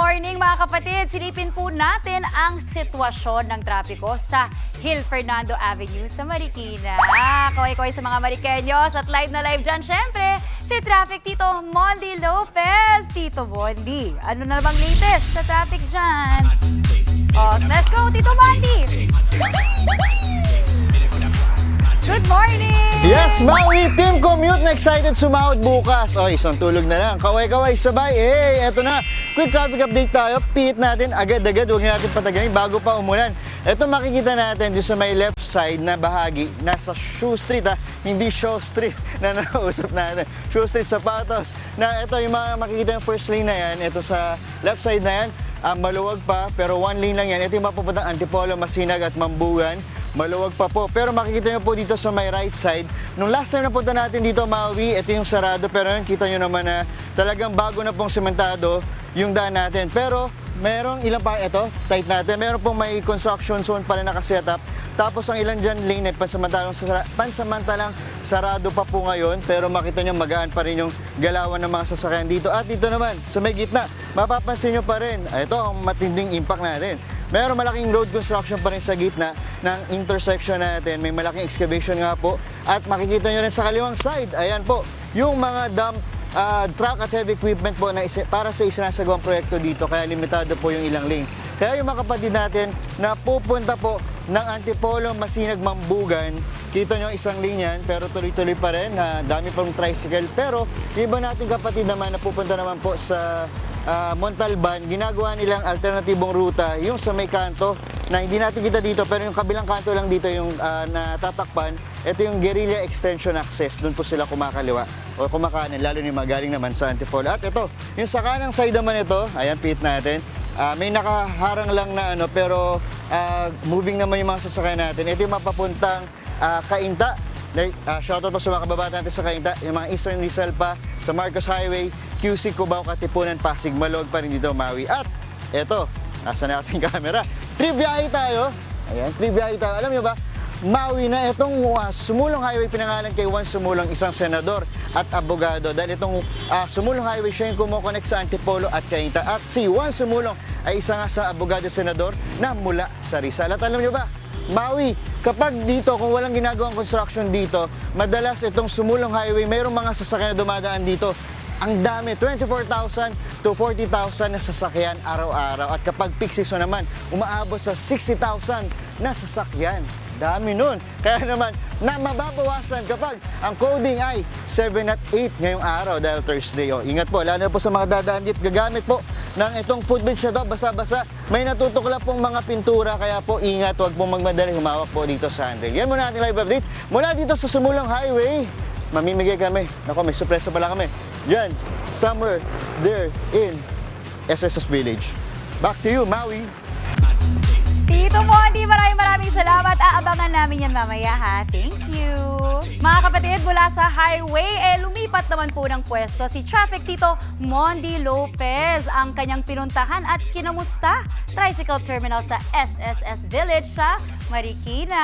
morning mga kapatid! Silipin po natin ang sitwasyon ng trapiko sa Hill Fernando Avenue sa Marikina. Kaway-kaway sa mga Marikenyos at live na live dyan, syempre, si Traffic Tito Mondi Lopez. Tito Mondi, ano na bang latest sa traffic dyan? Oh, let's go, Tito Mondi! Good morning! Yes, Maui Team Commute na excited sumahod bukas. O, isang tulog na lang. Kaway-kaway, sabay. Eto na. Quick traffic update tayo. Pihit natin agad-agad. Huwag natin patagayin bago pa umulan. Ito makikita natin doon sa may left side na bahagi. Nasa Shoe Street, hindi Show Street na nausap natin. Shoe Street, Sapatos. Na ito yung mga makikita yung first lane na yan. Ito sa left side na yan. Maluwag pa, pero one lane lang yan. Ito yung mapupuntang Antipolo, Masinag at Mambugan. Maluwag pa po. Pero makikita nyo po dito sa my right side. Nung last time na punta natin dito, Maui, ito yung sarado. Pero yun, kita nyo naman na talagang bago na pong sementado yung daan natin. Pero merong ilang pa, ito, tight natin. Meron pong may construction zone pa rin nakasetup. Tapos ang ilan dyan lane ay pansamantalang sarado pa po ngayon. Pero makita nyo magaan pa rin yung galawan ng mga sasakyan dito. At dito naman, sa may gitna, mapapansin nyo pa rin. Ito ang matinding impact natin. Meron malaking road construction pa rin sa gitna ng intersection natin. May malaking excavation nga po. At makikita nyo rin sa kaliwang side, ayan po, yung mga dump truck at heavy equipment po na para sa isinasagawang proyekto dito. Kaya limitado po yung ilang lane. Kaya yung mga kapatid natin na pupunta po ng Antipolo, Masinag, Mambugan, kita nyo isang lane yan, pero tuloy-tuloy pa rin. Dami pang tricycle. Pero yung iba nating kapatid naman na pupunta naman po sa Montalban, ginagawa nilang alternatibong ruta yung sa may kanto na hindi natin kita dito, pero yung kabilang kanto lang dito yung natatakpan. Ito yung Guerrilla Extension Access, doon po sila kumakaliwa o kumakanan, lalo ni magaling naman sa Antipolo. At ito, yung sa kanang side naman ito, ayan, pit natin. May nakaharang lang na ano, pero moving naman yung mga sasakyan natin. Ito yung mapapuntang Cainta. Shoutout po sa mga kababata natin sa Cainta, yung mga Eastern Rizal pa, sa Marcos Highway, QC, Cubao, Katipunan, Pasig, Maluwag pa rin dito, Maui. At eto, nasa na ating camera. Tribiyahe tayo. Ayan, tribiyahe tayo. Alam nyo ba, Maui na itong Sumulong Highway pinangalan kay Juan Sumulong, isang senador at abogado. Dahil itong Sumulong Highway siya yung kumukonect sa Antipolo at Cainta. At si Juan Sumulong ay isa nga sa abogado at senador na mula sa Rizal. At alam nyo ba, Maui, kapag dito, kung walang ginagawang construction dito, madalas itong Sumulong Highway, mayroong mga sasakyan na dumadaan dito. Ang dami, 24,000 to 40,000 na sasakyan araw-araw. At kapag peak season naman, umaabot sa 60,000 na sasakyan. Dami nun. Kaya naman, na mababawasan kapag ang coding ay 7 at 8 ngayong araw dahil Thursday. Ingat po, lalo po sa mga dadaan dito, gagamit po ng itong footbridge na to, basa-basa. May natutukla pong mga pintura, kaya po ingat, huwag pong magmadali, humawak po dito sa handrail. Yan muna ating live update. Mula dito sa Sumulong Highway, mamimigay kami. Naku, may surpresa pala kami. Diyan, somewhere there in SSS Village. Back to you, Maui. Tito Mondi, maraming salamat. Aabangan namin yan mamaya, ha? Thank you. Mga kapatid, mula sa highway, lumipat naman po ng pwesto si Traffic Tito Mondi Lopez. Ang kanyang pinuntahan at kinamusta tricycle terminal sa SSS Village sa Marikina.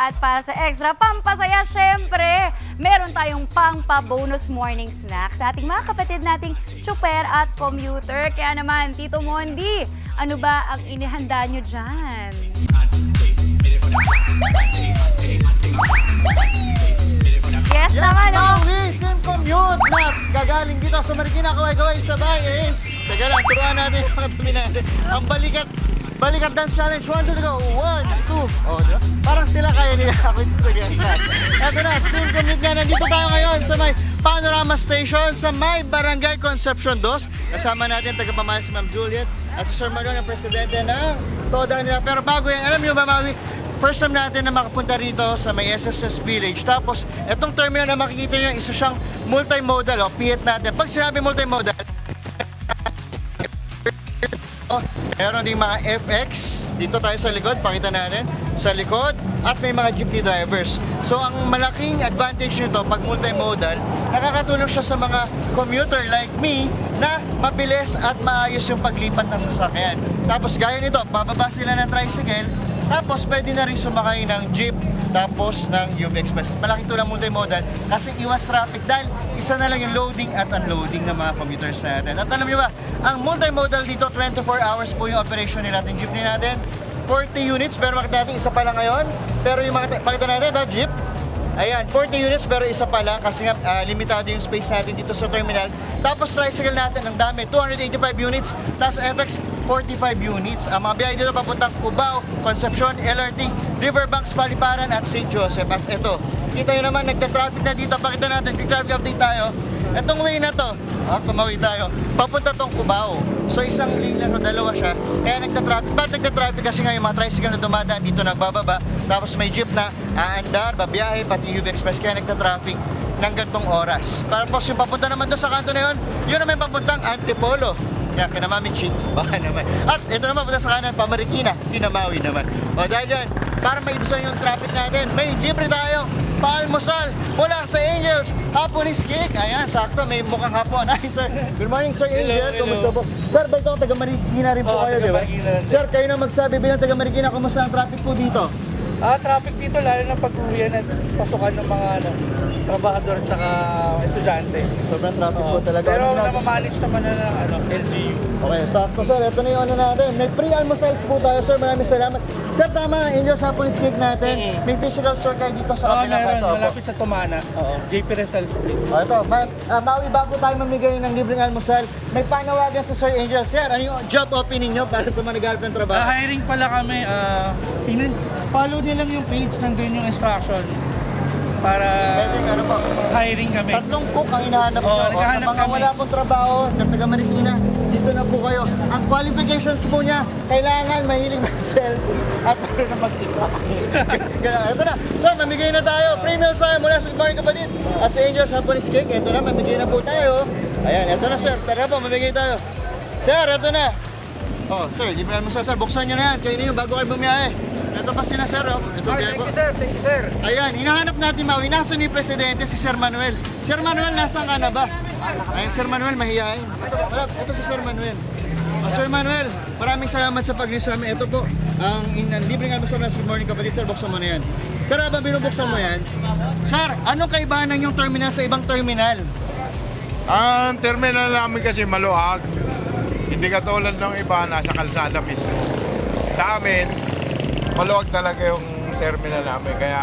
At para sa extra pampasaya, syempre, meron tayong pang-pa-bonus morning snack sa ating mga kapatid nating tsuper at commuter. Kaya naman, Tito Mondi, ano ba ang inihanda nyo dyan? Yes naman, Maui Team Commute na gagaling dito sa Marikina, kaway-kaway sabay. Teka lang, turuan natin yung mga dumi natin. Ang balikat dance challenge. 1, 2, go. 1, 2. Diba? Parang sila kaya nila ako dito ganyan. Eto na, Team Commute nga. Nandito tayo ngayon sa may Panorama Station sa may Barangay Concepcion 2. Kasama natin tagapamalas si Ma'am Juliet at si Sir Manon, ang presidente ng Toda nila. Pero bago yan, alam niyo ba, Maui, first time natin na makapunta rito sa may SSS Village. Tapos, itong terminal na makikita nyo, isa siyang multimodal. Pihit natin. Pag sinabi multimodal, meron ding mga FX. Dito tayo sa likod, pakita natin. Sa likod, at may mga jeepney drivers. So, ang malaking advantage nito pag multimodal, nakakatulong siya sa mga commuter like me na mabilis at maayos yung paglipat ng sasakyan. Tapos, gaya nito, bababa sila ng tricycle, Tapos pwede na rin sumakay ng jeep tapos ng UV Express. Malaki ito lang multimodal kasi iwas traffic dahil isa na lang yung loading at unloading ng mga commuters natin. At alam niyo ba, ang multimodal dito 24 hours po yung operation nila natin jeepney natin. 40 units pero makita natin isa pa lang ngayon. Pero yung pakita natin ito jeep. Ayan, 40 units pero isa pa lang kasi nga limitado yung space natin dito sa terminal. Tapos tricycle natin, ang dami, 285 units. Tapos FX, 45 units. Ang mga biyahe dito papuntang Cubao, Concepcion, LRT, Riverbanks, Paliparan at St. Joseph. At ito, kita nyo naman, nagta-traffic na dito. Pakita natin, quick traffic update tayo. Itong way na to, tumawid tayo, papunta tong Cubao. So isang lane lang o dalawa siya. Kaya nagta-traffic. Bakit nagta-traffic? Kasi nga yung mga tricycle na dumadaan dito nagbababa. Tapos may jeep na aandar, babiyahe, pati UV Express. Kaya nagta-traffic ng gantong oras. Para po yung papunta naman doon sa kanto na yun naman yung papuntang Antipolo. Kaya Kinamamichit, baka naman. At ito naman punta sa kanan, Pamarikina, Kinamawi naman. O dahil yan, para maibusan yung traffic natin, may libre tayo paalmusal mula sa Angels Haponis Cake. Ayan, sakto, may mukhang hapon. Ay, sir. Good morning, Sir Angel. Kumusta po? Sir, ba ito taga Marikina rin po kayo, di ba? Sir, kayo na magsabi bilang taga Marikina, kumusta ang traffic po dito? Traffic dito lalo na pag-uwian at pasukan ng mga trabahador at saka estudyante. Sobrang traffic po talaga. Pero Ano natin? namamanage naman na ng LGU. Okay, sakto sir. Ito na yung ano natin. May free almusals po tayo, sir. Maraming salamat. Sir, tama, Angels Haponis Cake natin. May physical store kayo dito sa kabilang Meron, kanto. malapit sa Tumana. JP Rizal Street. Ito, Maui, bago tayo mamigay ng libreng almusal, may panawagan sa Sir Angel. Sir, ano yung job opening nyo para sa mga naghahanap ng trabaho? Hiring pala kami. Follow nyo lang yung page, nandun yung instruction. Para Pwedeng ano po, hiring kami. tatlong cook ang hinahanap nyo. Oo, Sa naghahanap mga kami. wala pong trabaho, ng taga Marikina, dito na po kayo. Ang qualifications po niya, kailangan mahilig mag-selfie at meron na mag-tiktok. Ito na. So, mamigay na tayo. Free meals tayo mula sa Good Morning Kapatid. At sa Angels Haponis Cake, ito na, mamigay na po tayo. Ayan, ito na sir. Tara po, mamigay tayo. Sir, ito na. Oh, sir, libre mo sir. Buksan nyo na yan. Kayo na yun bago kayo bumiyahe. Ito pa sila sir. Oh. Ito, Thank you sir. Ayan, hinahanap natin Maui. Nasa ni Presidente si Sir Manuel. Sir Manuel, nasaan ka na ba? Ayun, Sir Manuel, mahihain. Ito si Sir Manuel. Sir Manuel, maraming salamat sa pag-news sa amin. Ito po, ang libreng almusal na Good Morning Kapatid. Sir, buksan mo na yan. Sir, habang binubuksan mo yan, Sir, anong kaibahan ng yung terminal sa ibang terminal? Ang terminal namin kasi maluwag. Hindi katulad ng iba, nasa kalsada mismo. Sa amin, maluwag talaga yung terminal namin. Kaya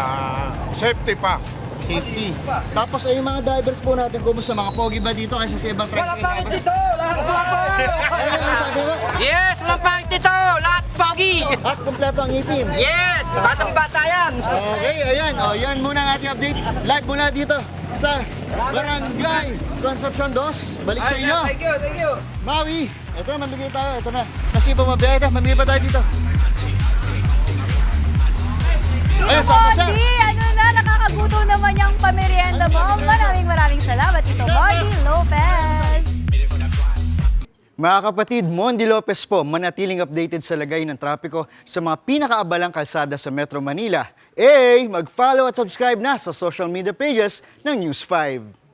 safety pa. Safety. Tapos ay yung mga drivers po natin, kumusta mga pogi ba dito kaysa sa ibang tricycle drivers? Ano yung sabi mo? Yes, mga pangit ito! Lahat pogi! At kumpleto ang ngipin. Yes! Batang-bata yan! Okay, ayan. O, yan muna ang ating update. Live muna dito sa Barangay Concepcion 2. Balik sa inyo. Thank you! Maui, ito na, mamigay tayo. Ito na. Kasi bumabiyahe ka, mamigay pa tayo dito. Ayun, Tito sama siya. Mondi, ano na, nakakagutom naman yung pamerienda mo. Maraming salamat, Tito Mondi Lopez. Mga kapatid, Mondi Lopez po, manatiling updated sa lagay ng trapiko sa mga pinakaabalang kalsada sa Metro Manila. Mag-follow at subscribe na sa social media pages ng News 5.